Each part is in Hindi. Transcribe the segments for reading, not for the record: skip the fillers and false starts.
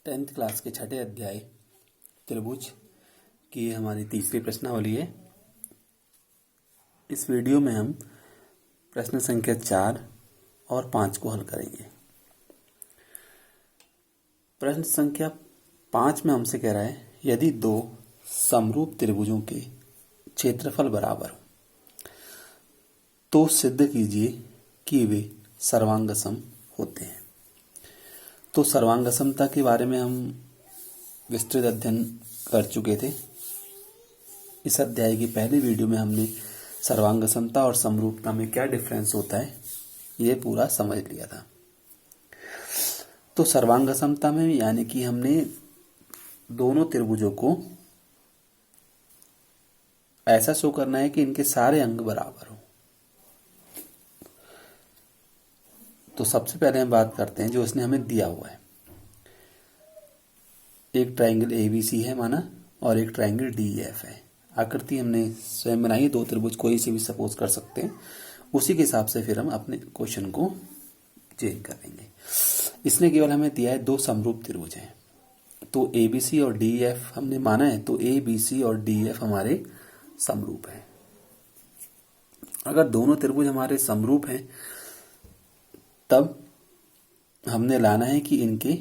10th क्लास के छठे अध्याय त्रिभुज की हमारी तीसरी प्रश्नावली है। इस वीडियो में हम प्रश्न संख्या 4 और 5 को हल करेंगे। प्रश्न संख्या 5 में हमसे कह रहा है, यदि दो समरूप त्रिभुजों के क्षेत्रफल बराबर हो तो सिद्ध कीजिए कि वे सर्वांगसम होते हैं। तो सर्वांगसमता के बारे में हम विस्तृत अध्ययन कर चुके थे। इस अध्याय की पहली वीडियो में हमने सर्वांगसमता और समरूपता में क्या डिफरेंस होता है ये पूरा समझ लिया था। तो सर्वांगसमता में यानी कि हमने दोनों त्रिभुजों को ऐसा शो करना है कि इनके सारे अंग बराबर हो। तो सबसे पहले हम बात करते हैं जो इसने हमें दिया हुआ है। एक ट्रायंगल एबीसी है माना और एक ट्रायंगल डीईएफ है। आकृति हमने स्वयं बनाई, दो त्रिभुज कोई से भी सपोज कर सकते हैं। उसी के हिसाब से फिर हम अपने क्वेश्चन को चेंज करेंगे। इसने केवल हमें दिया है दो समरूप त्रिभुज हैं, तो एबीसी और डीईएफ हमने माना है, तो एबीसी और डीईएफ हमारे समरूप हैं। अगर दोनों त्रिभुज हमारे समरूप हैं तब हमने लाना है कि इनके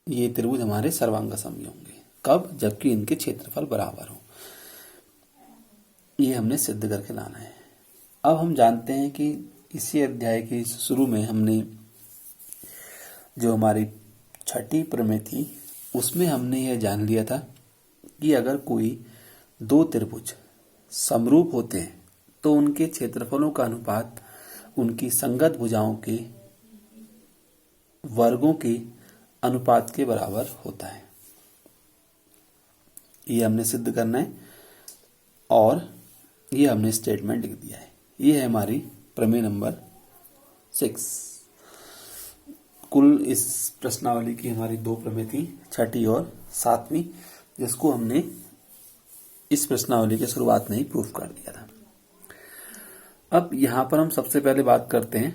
ये त्रिभुज हमारे सर्वांगसम होंगे। कब? जबकि इनके क्षेत्रफल बराबर हो। ये हमने सिद्ध करके लाना है। अब हम जानते हैं कि इसी अध्याय के शुरू में हमने जो हमारी छठी प्रमेय थी उसमें हमने यह जान लिया था कि अगर कोई दो त्रिभुज समरूप होते हैं तो उनके क्षेत्रफलों का अनुपात उनकी संगत भुजाओं के वर्गों के अनुपात के बराबर होता है। ये हमने सिद्ध करना है और ये हमने स्टेटमेंट लिख दिया है। ये है हमारी प्रमेय नंबर 6। कुल इस प्रश्नावली की हमारी दो प्रमेय थी, छठी और सातवीं, जिसको हमने इस प्रश्नावली के शुरुआत में ही प्रूफ कर दिया था। अब यहां पर हम सबसे पहले बात करते हैं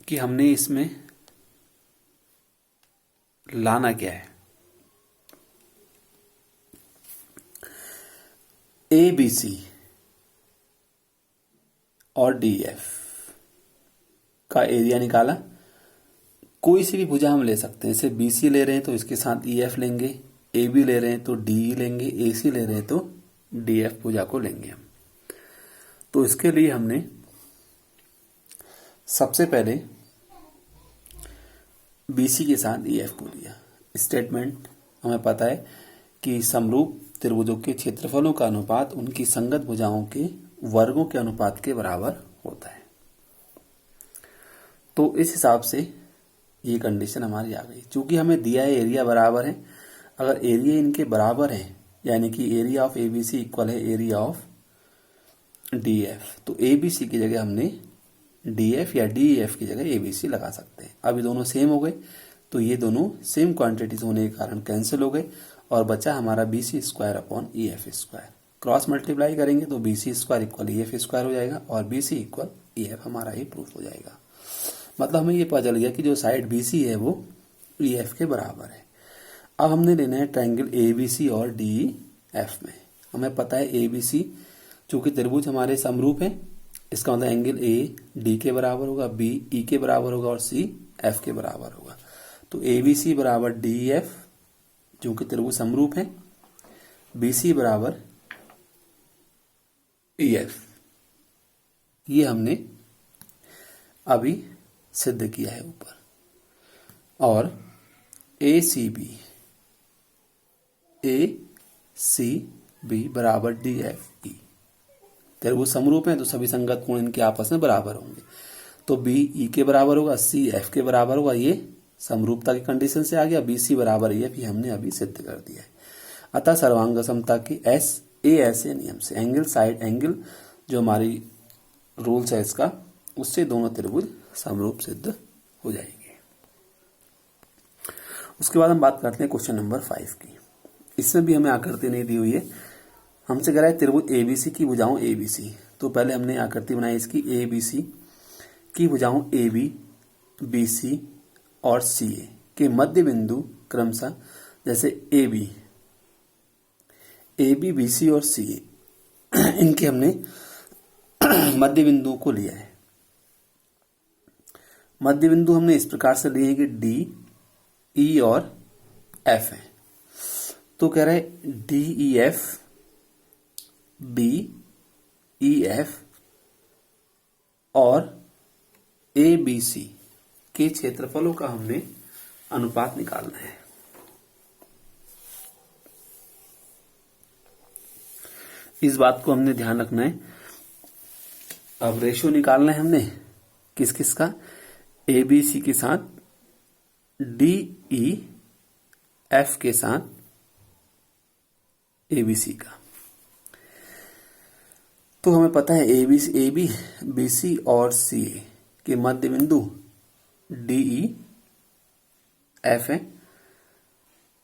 कि हमने इसमें लाना क्या है। ए बी सी और डी एफ का एरिया निकाला। कोई सी भी भुजा हम ले सकते हैं। जैसे बी सी ले रहे हैं तो इसके साथ ई एफ लेंगे, ए बी ले रहे हैं तो डी लेंगे, ए सी ले रहे हैं तो डी एफ भुजा को लेंगे हम। तो इसके लिए हमने सबसे पहले बीसी के साथ ई एफ को लिया। स्टेटमेंट हमें पता है कि समरूप त्रिभुजों के क्षेत्रफलों का अनुपात उनकी संगत भुजाओं के वर्गों के अनुपात के बराबर होता है। तो इस हिसाब से ये कंडीशन हमारी आ गई। चूंकि हमें दिया है एरिया बराबर है, अगर एरिया इनके बराबर है यानी कि एरिया ऑफ एबीसी इक्वल है एरिया ऑफ डीएफ, तो एबीसी की जगह हमने डीएफ या डीएफ की जगह एबीसी लगा सकते हैं। अब ये दोनों सेम हो गए तो ये दोनों सेम क्वांटिटीज होने के कारण कैंसिल हो गए और बचा हमारा BC square upon E F square. Cross multiply करेंगे तो BC square equal E F square हो जाएगा और बीसी इक्वल ई एफ हमारा ही प्रूफ हो जाएगा। मतलब हमें ये पता चल गया कि जो साइड बीसी है वो ई एफ के बराबर है। अब हमने लेना है ट्रायंगल एबीसी और डीईएफ में। हमें पता है एबीसी चूंकि त्रिभुज हमारे समरूप है, इसका मतलब एंगल ए डी के बराबर होगा, बी ई के बराबर होगा और सी एफ के बराबर होगा। तो एबीसी बराबर डीएफ चूंकि त्रिभुज समरूप है, बीसी बराबर ईएफ। ये हमने अभी सिद्ध किया है ऊपर। और ए सी बी बराबर डी एफ ई। त्रिभुज समरूप है तो सभी संगत कोण इनके आपस में बराबर होंगे। तो बी ई के बराबर होगा, सी एफ के बराबर होगा। ये समरूपता की कंडीशन से आ गया। बी सी बराबर ई एफ, ये हमने अभी सिद्ध कर दिया है। अतः सर्वांगसमता की ऐसे नियम से एंगल साइड एंगल जो हमारी रूल्स है इसका, उससे दोनों त्रिभुज समरूप सिद्ध हो जाएंगे। उसके बाद हम बात करते हैं क्वेश्चन नंबर 5 की। इसमें भी हमें आकृति नहीं दी हुई है। हमसे कह रहा है त्रिभुज एबीसी की भुजाओं एबीसी। तो पहले हमने आकृति बनाई इसकी एबीसी की भुजाओं ए बी, बी सी और सी ए के मध्य बिंदु क्रमशः जैसे ए बी बी सी और सी ए इनके हमने मध्य बिंदुओं को लिया है। मध्य बिंदु हमने इस प्रकार से लिए हैं कि डी ई और एफ है। तो कह रहे D E F B E F और ए बी सी के क्षेत्रफलों का हमने अनुपात निकालना है। इस बात को हमने ध्यान रखना है। अब रेशियो निकालना है हमने किस किस का, ए बी सी के साथ डी ई एफ के साथ ए बी सी का। तो हमें पता है ए बी बी सी और सी ए के मध्य बिंदु डी ई एफ है।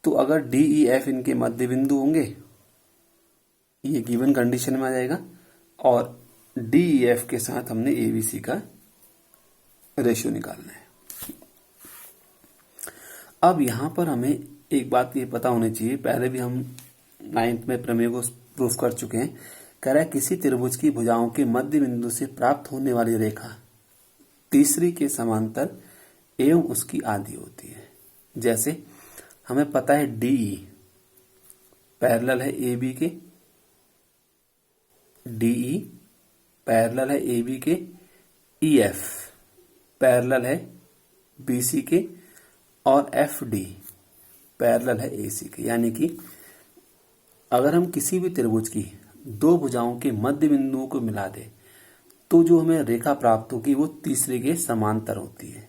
तो अगर डी ई एफ इनके मध्य बिंदु होंगे, ये गिवन कंडीशन में आ जाएगा, और डी ई एफ के साथ हमने ए बी सी का रेशियो निकालना है। अब यहां पर हमें एक बात ये पता होनी चाहिए, पहले भी हम 9th में प्रमेय को प्रूफ कर चुके हैं। कह रहा है किसी त्रिभुज की भुजाओं के मध्य बिंदु से प्राप्त होने वाली रेखा तीसरी के समांतर एवं उसकी आधी होती है। जैसे हमें पता है डीई पैरेलल है ए बी के, डीई पैरेलल है ए बी के, ई एफ पैरेलल है बी सी के, और एफ डी पैरेलल है ए सी के। यानी कि अगर हम किसी भी त्रिभुज की दो भुजाओं के मध्य बिंदुओं को मिला दें तो जो हमें रेखा प्राप्त होगी वो तीसरे के समांतर होती है,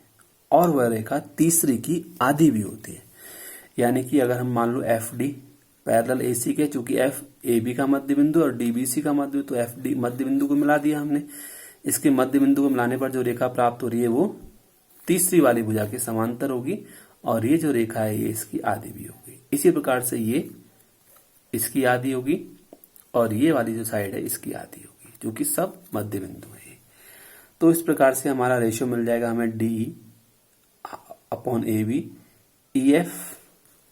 और वह रेखा तीसरी की आधी भी होती है। यानी कि अगर हम मान लो एफ डी पैरेलल ए सी के, चूंकि एफ ए बी का मध्य बिंदु और डी बी सी का मध्य, तो एफ डी मध्य बिंदु को मिला दिया हमने। इसके मध्य बिंदु को मिलाने पर जो रेखा प्राप्त हो रही है वो तीसरी वाली भुजा के समांतर होगी, और ये जो रेखा है ये इसकी आधी भी होगी। इसी प्रकार से ये इसकी आधी होगी और ये वाली जो साइड है इसकी आधी होगी, जो कि सब मध्य बिंदु है। तो इस प्रकार से हमारा रेशियो मिल जाएगा हमें D upon A B, E F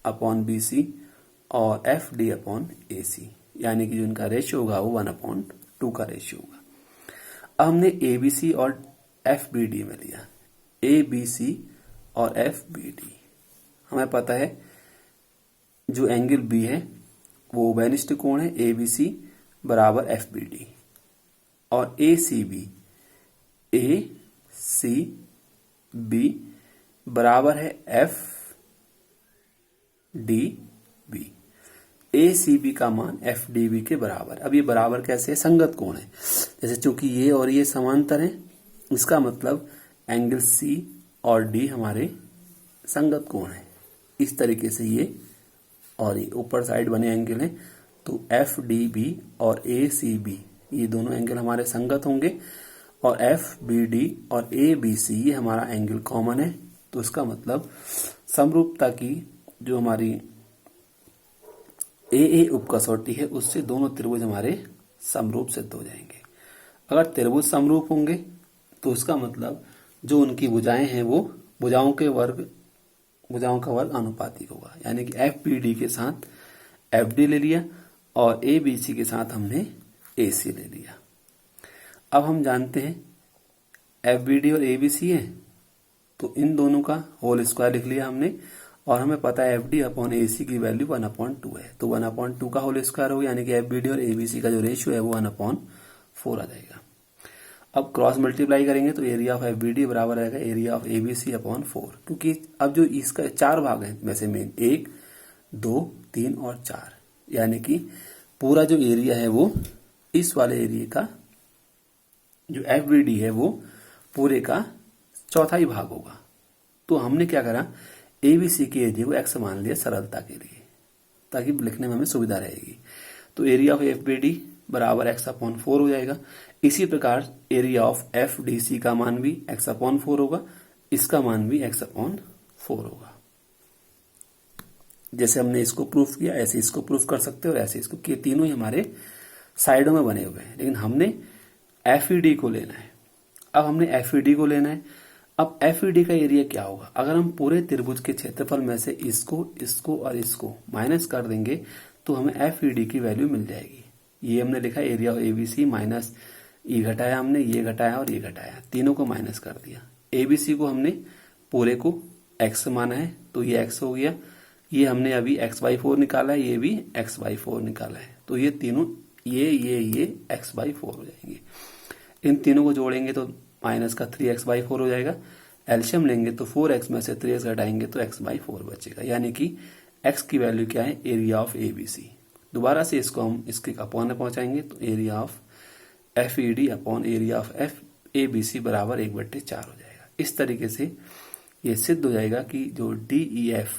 upon B C और F D upon A C. यानी कि जो इनका रेशियो होगा वो 1/2 का रेशियो होगा। अब हमने ए बी सी और एफ बी डी में लिया, ए बी सी और एफ बी डी। हमें पता है जो एंगल बी है वो उभयनिष्ठ कोण है, ए बी सी बराबर एफ बी डी, और ए सी बी बराबर है एफ डी बी। ए सी बी का मान एफ डी बी के बराबर। अब ये बराबर कैसे है, संगत कोण है। जैसे चूंकि ये और ये समांतर है, इसका मतलब एंगल सी और डी हमारे संगत कोण है। इस तरीके से ये और ये ऊपर साइड बने एंगल हैं, तो एफ डी बी और ए सी बी ये दोनों एंगल हमारे संगत होंगे, और एफ बी डी और ए बी सी ये हमारा एंगल कॉमन है। तो इसका समरूपता की जो हमारी ए उपकसौटी है उससे दोनों त्रिभुज हमारे समरूप सिद्ध हो जाएंगे। अगर त्रिभुज समरूप होंगे तो इसका मतलब जो उनकी भुजाएं हैं वो भुजाओं का वर्ग अनुपातिक होगा। यानी कि एफ बी डी के साथ एफ डी ले लिया और ए बी सी के साथ हमने ए सी ले लिया। अब हम जानते हैं एफ बी डी और ए बी सी है, तो इन दोनों का होल स्क्वायर लिख लिया हमने, और हमें पता है एफ डी अपॉन ए सी की वैल्यू 1/2 है, तो 1/2 का होल स्क्वायर होगा। यानी कि एफ बी डी और ए बी सी का जो रेशियो है वो 1/4 आ जाएगा। अब क्रॉस मल्टीप्लाई करेंगे तो area of F B D बराबर रहेगा area of A B C upon 4, क्योंकि अब जो इसका 4 भाग है वैसे मेन 1, 2, 3 और 4, यानी कि पूरा जो एरिया है वो इस वाले एरिया का जो एफ बी डी है वो पूरे का चौथाई भाग होगा। तो हमने क्या करा, ए बी सी के एरिया को एक्स मान लिया सरलता के लिए, ताकि लिखने में हमें सुविधा रहेगी। तो area of F B D बराबर x/4 हो जाएगा। इसी प्रकार area of F D C का मान भी x/4 होगा, इसका मान भी x/4 होगा। जैसे हमने इसको प्रूफ किया ऐसे इसको प्रूफ कर सकते हो, और ऐसे इसको किए। तीनों ही हमारे साइडों में बने हुए हैं, लेकिन हमने एफ ई डी को लेना है। अब हमने एफ ई डी को लेना है। अब FED का एरिया क्या होगा? अगर हम पूरे त्रिभुज के क्षेत्रफल में से इसको और इसको माइनस कर देंगे तो हमें FED की वैल्यू मिल जाएगी। ये हमने लिखा एरिया ऑफ ABC माइनस ये घटाया हमने, ये घटाया और ये घटाया, तीनों को माइनस कर दिया। ABC को हमने पूरे को x माना है तो ये x हो गया। ये हमने अभी x/4 निकाला है, ये भी x/4 निकाला है, तो ये तीनों ये x/4 हो जाएंगे। इन तीनों को जोड़ेंगे तो माइनस का 3x/4 हो जाएगा। एलसीएम लेंगे तो 4x में से 3x घटाएंगे तो x/4 बचेगा, यानी कि x की वैल्यू क्या है? Area of ABC। दोबारा से इसको हम इसके अपॉन में पहुंचाएंगे तो area of FED upon area of ABC बराबर 1/4 हो जाएगा। इस तरीके से ये सिद्ध हो जाएगा कि जो DEF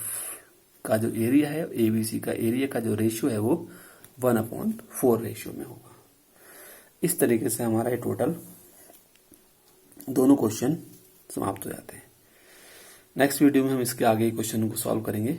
का जो एरिया है, ABC का एरिया का जो रेशियो है वो 1/4 रेशियो में होगा। इस तरीके से हमारा ये टोटल दोनों क्वेश्चन समाप्त हो जाते हैं। नेक्स्ट वीडियो में हम इसके आगे क्वेश्चन को सॉल्व करेंगे।